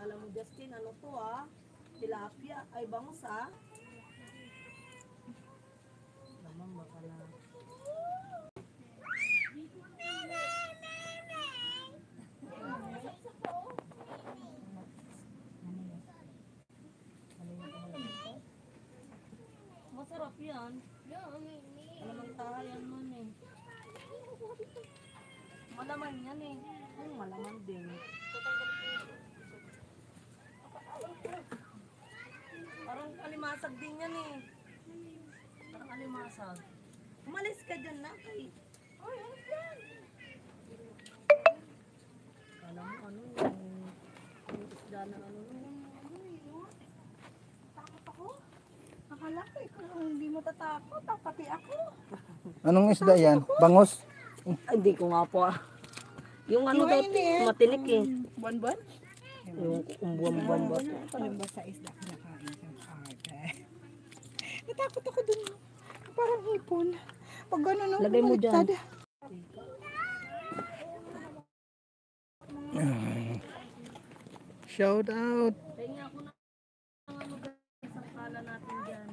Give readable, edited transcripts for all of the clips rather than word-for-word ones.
Alam mo, Justin, ano to tilapia, ay bangus Naman baka na. Masarap yan. Malamantayan man eh. Malaman yan eh. Malaman din. Parang alimasag din yan eh. Parang alimasag. Umalis ka dyan na kay. Ay, ano yan? Alam mo ano yung isda na ano takot ako. Akala ko ikaw hindi mo tatakot. Pati ako. Anong isda yan? Bangus? Hindi ko nga po yung ano daw matinik eh. Buwan-buwan? Yung umbuan-buan ba? Palimba sa isda kinakain siyang arte. Natakot ako dun. Parang hipon. Pag gano'n ako, lagay mo dyan. Shout out. Kaya ako na ano guys, ang kala natin dyan.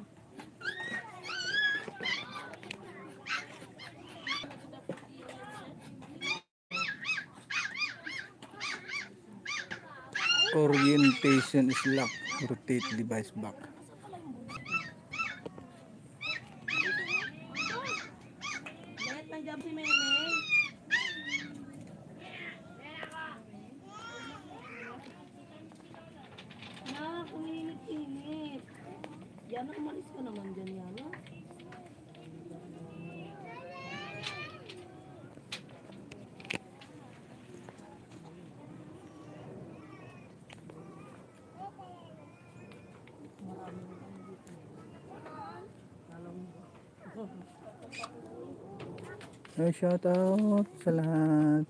Orientation is locked. Rotate device back. Lahat ng job si Meme. Kung init-init. Yana, umalis ka naman dyan, Yana. Hey, shout out sa lahat.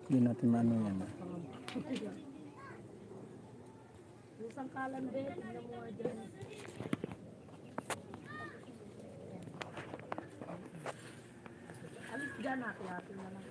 Hindi natin maano yan. Yung sangkalan din, tignan mo nga dyan. Alis dyan, hati-hati na lang.